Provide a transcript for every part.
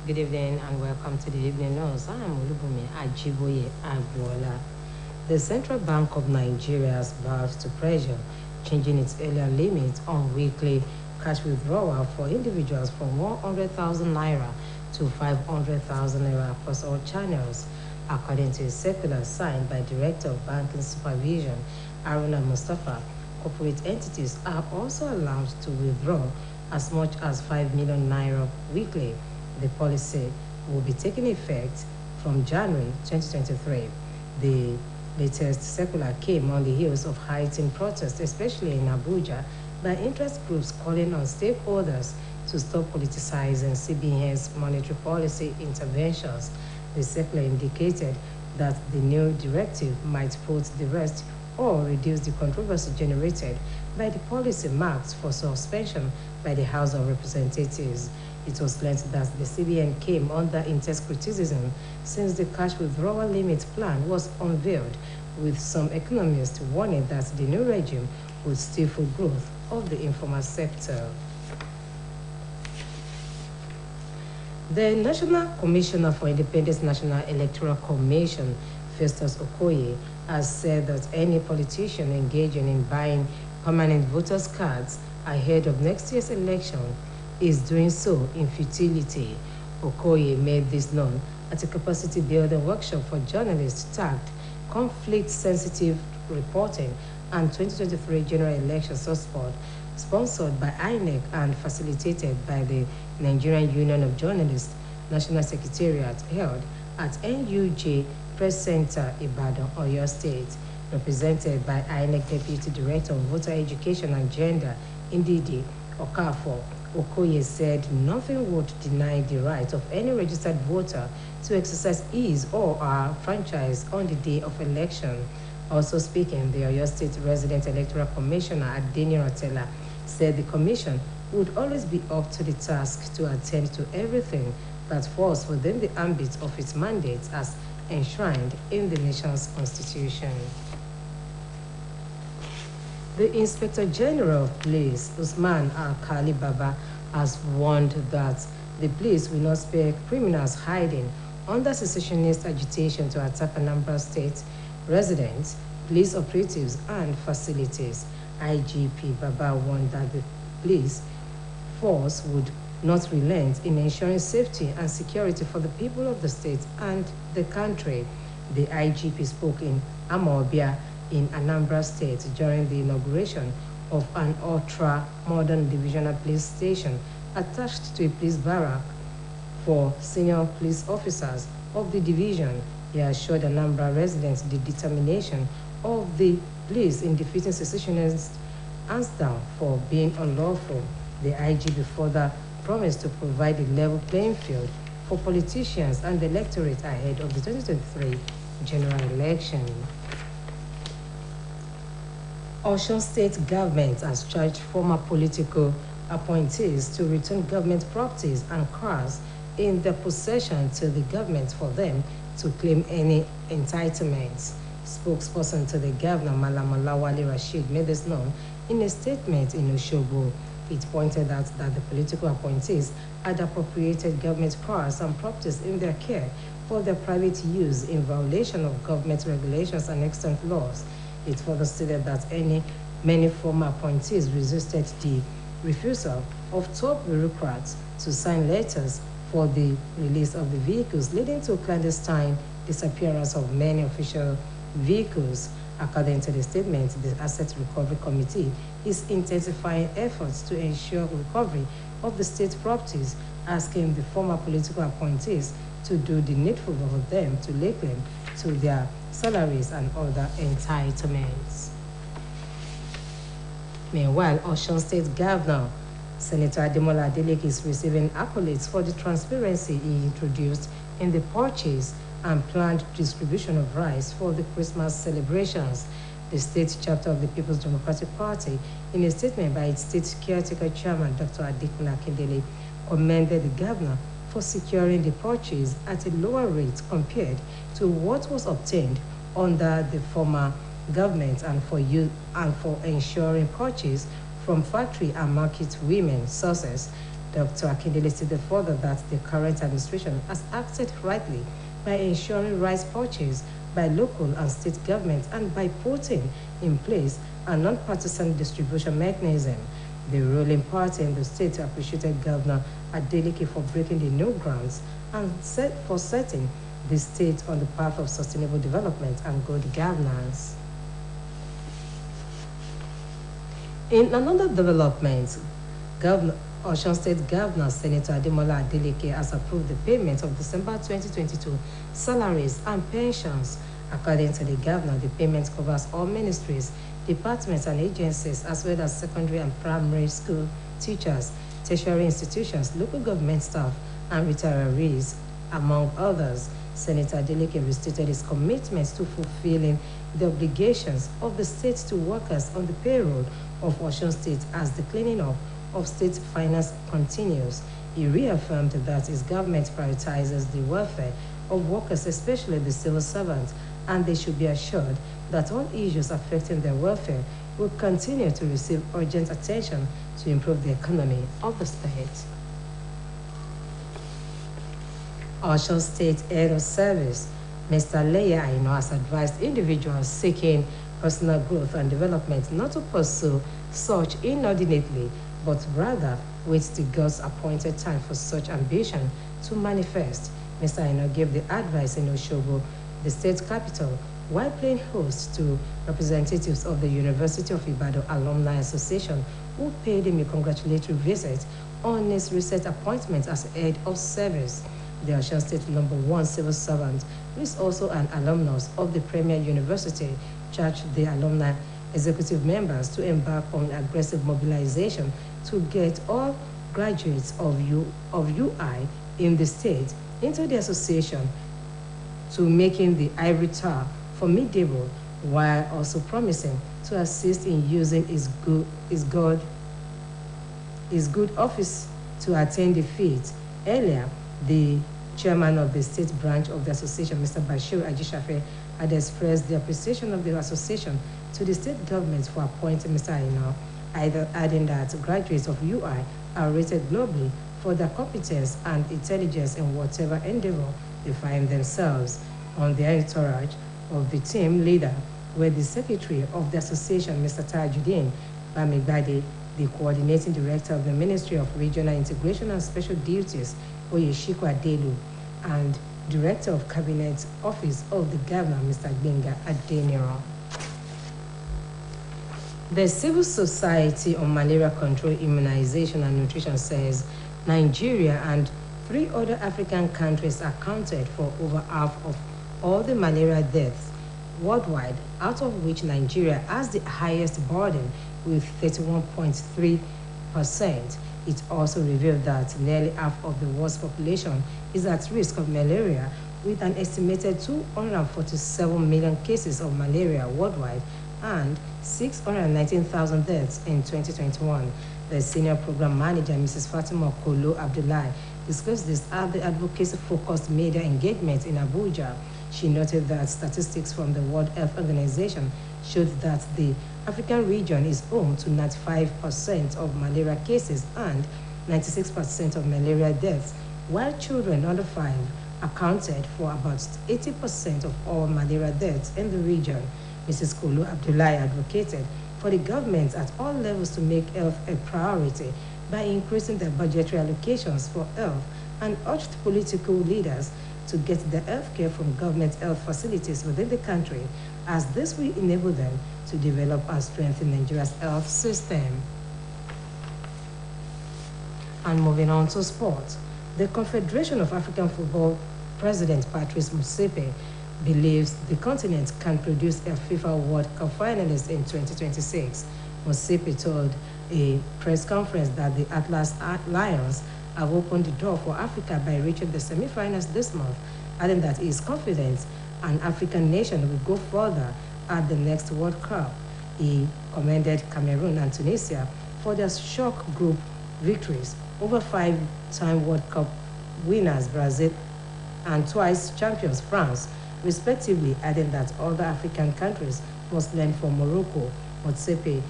Good evening and welcome to the evening news. I am Olubumi Ajiboye Agbola. The Central Bank of Nigeria has vowed to pressure changing its earlier limit on weekly cash withdrawal for individuals from 100,000 naira to 500,000 naira across all channels, according to a circular signed by Director of Banking Supervision Aruna Mustafa. Corporate entities are also allowed to withdraw as much as 5 million naira weekly. The policy will be taking effect from January 2023. The latest circular came on the heels of heightened protests, especially in Abuja, by interest groups calling on stakeholders to stop politicizing CBN's monetary policy interventions. The circular indicated that the new directive might put the rest or reduce the controversy generated by the policy marked for suspension by the House of Representatives. It was learned that the CBN came under intense criticism since the cash withdrawal limit plan was unveiled, with some economists warning that the new regime would stifle growth of the informal sector. The National Commissioner for Independence National Electoral Commission, Festus Okoye, has said that any politician engaging in buying permanent voters' cards ahead of next year's election is doing so in futility. Okoye made this known at a capacity building workshop for journalists tagged Conflict-Sensitive Reporting and 2023 General Election Support, sponsored by INEC and facilitated by the Nigerian Union of Journalists National Secretariat, held at NUJ Press Center, Ibadan, Oyo State. Represented by INEC Deputy Director of Voter Education and Gender, Ndidi Okafor, Okoye said nothing would deny the right of any registered voter to exercise his or her franchise on the day of election. Also speaking, the Oyo State Resident Electoral Commissioner Adeni Rotela said the commission would always be up to the task to attend to everything that falls within the ambit of its mandate as enshrined in the nation's constitution. The Inspector General of Police, Usman Al-Khali Baba, has warned that the police will not spare criminals hiding under secessionist agitation to attack Anambra State residents, police operatives, and facilities. IGP Baba warned that the police force would not relent in ensuring safety and security for the people of the state and the country. The IGP spoke in Amawbia in Anambra State during the inauguration of an ultra-modern divisional police station attached to a police barrack for senior police officers of the division. He assured Anambra residents the determination of the police in defeating secessionists hands down for being unlawful. The IGP further promised to provide a level playing field for politicians and the electorate ahead of the 2023 general election. Osun State government has charged former political appointees to return government properties and cars in their possession to the government for them to claim any entitlements. Spokesperson to the governor, Malam Olawale Rasheed, made this known in a statement in Osogbo. It pointed out that the political appointees had appropriated government cars and properties in their care for their private use in violation of government regulations and extant laws. It further stated that many former appointees resisted the refusal of top bureaucrats to sign letters for the release of the vehicles, leading to clandestine disappearance of many official vehicles. According to the statement, the Asset Recovery Committee is intensifying efforts to ensure recovery of the state properties, asking the former political appointees to do the needful for them to lay claim to their salaries and other entitlements. Meanwhile, Osun State Governor Senator Ademola Adeleke is receiving accolades for the transparency he introduced in the purchase and planned distribution of rice for the Christmas celebrations. The state chapter of the People's Democratic Party, in a statement by its state caretaker chairman, Dr. Adekunle Akindele, commended the governor for securing the purchase at a lower rate compared to what was obtained under the former government and for ensuring purchase from factory and market women sources. Dr. Akindele stated further that the current administration has acted rightly by ensuring rice purchase by local and state governments and by putting in place a non-partisan distribution mechanism. The ruling party in the state appreciated Governor Adeleke for breaking the new grounds and for setting the state on the path of sustainable development and good governance. In another development, Osun State Governor Senator Ademola Adeleke has approved the payment of December 2022 salaries and pensions. According to the governor, the payment covers all ministries, departments and agencies, as well as secondary and primary school teachers, tertiary institutions, local government staff, and retirees, among others. Senator Adeleke restated his commitment to fulfilling the obligations of the state to workers on the payroll of Osun State as the cleaning up of state finance continues. He reaffirmed that his government prioritizes the welfare of workers, especially the civil servants, and they should be assured that all issues affecting their welfare will continue to receive urgent attention to improve the economy of the state. Osun State Head of Service, Mr. Leia Aino, has advised individuals seeking personal growth and development not to pursue such inordinately, but rather wait till God's appointed time for such ambition to manifest. Mr. Aino gave the advice in Osogbo, the state capital, while playing host to representatives of the University of Ibadan Alumni Association who paid him a congratulatory visit on his recent appointment as head of service. The Osun State #1 civil servant, who is also an alumnus of the Premier University, charged the alumni executive members to embark on aggressive mobilization to get all graduates of UI in the state into the association, to making the ivory tower formidable, while also promising to assist in using his good office to attain the feat. Earlier, the chairman of the state branch of the association, Mr. Bashir Ajishafe, had expressed the appreciation of the association to the state government for appointing Mr. Aino, adding that graduates of UI are rated globally for their competence and intelligence in whatever endeavor they find themselves. On the entourage of the team leader were the secretary of the association, Mr. Tajuddin Bamigbade, the coordinating director of the Ministry of Regional Integration and Special Duties, Oyeshiko Adelu, and Director of Cabinet Office of the Governor, Mr. Gbenga Adeniro. The Civil Society on Malaria Control, Immunization and Nutrition says Nigeria and 3 other African countries accounted for over half of all the malaria deaths worldwide, out of which Nigeria has the highest burden with 31.3%. It also revealed that nearly half of the world's population is at risk of malaria, with an estimated 247 million cases of malaria worldwide and 619,000 deaths in 2021. The senior program manager, Mrs. Fatima Kolo Abdullahi, discussed this at the advocacy-focused media engagement in Abuja. She noted that statistics from the World Health Organization showed that the African region is home to 95% of malaria cases and 96% of malaria deaths, while children under 5 accounted for about 80% of all malaria deaths in the region. Mrs. Kulu Abdullahi advocated for the government at all levels to make health a priority by increasing their budgetary allocations for health, and urged political leaders to get their health care from government health facilities within the country, as this will enable them to develop and strengthen Nigeria's health system. And moving on to sport, the Confederation of African Football President Patrice Motsepe believes the continent can produce a FIFA World Cup finalist in 2026. Motsepe told a press conference that the Atlas Lions have opened the door for Africa by reaching the semi-finals this month, adding that he is confident an African nation will go further at the next World Cup. He commended Cameroon and Tunisia for their shock group victories over 5-time World Cup winners Brazil and twice champions France, respectively, adding that other African countries must learn from Morocco. Motsepe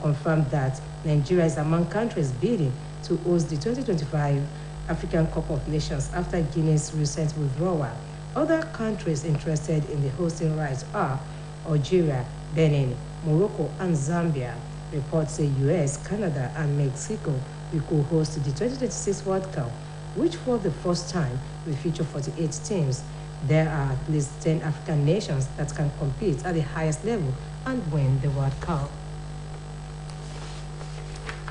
confirmed that Nigeria is among countries bidding to host the 2025 African Cup of Nations after Guinea's recent withdrawal. Other countries interested in the hosting rights are Algeria, Benin, Morocco, and Zambia. Reports say US, Canada, and Mexico will co-host the 2026 World Cup, which for the first time will feature 48 teams. There are at least 10 African nations that can compete at the highest level and win the World Cup.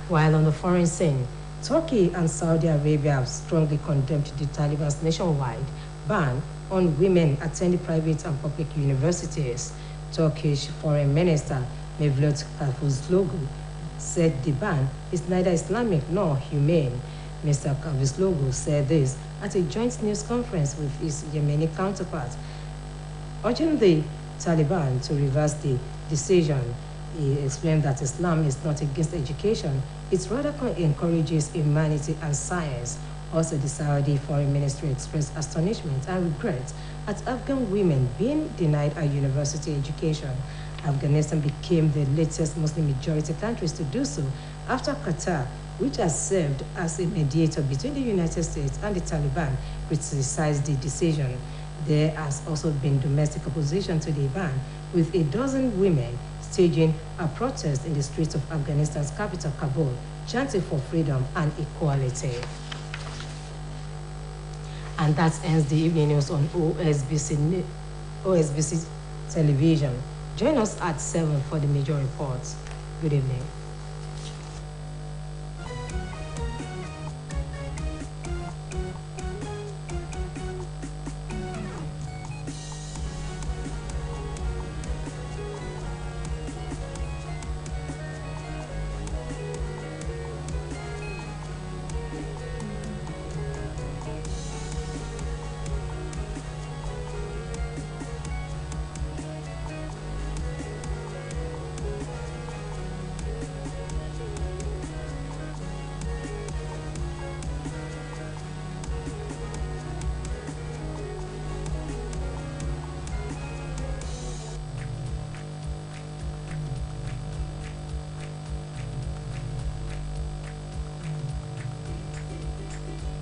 While on the foreign scene, Turkey and Saudi Arabia have strongly condemned the Taliban's nationwide ban on women attending private and public universities. Turkish Foreign Minister Mevlut Cavusoglu said the ban is neither Islamic nor humane. Mr. Cavusoglu said this at a joint news conference with his Yemeni counterpart, urging the Taliban to reverse the decision. He explained that Islam is not against education, it rather encourages humanity and science. Also, the Saudi Foreign Ministry expressed astonishment and regret at Afghan women being denied a university education. Afghanistan became the latest Muslim-majority country to do so after Qatar, which has served as a mediator between the United States and the Taliban, criticized the decision. There has also been domestic opposition to the ban, with a dozen women staging a protest in the streets of Afghanistan's capital, Kabul, chanting for freedom and equality. And that ends the evening news on OSBC television. Join us at 7 for the major reports. Good evening.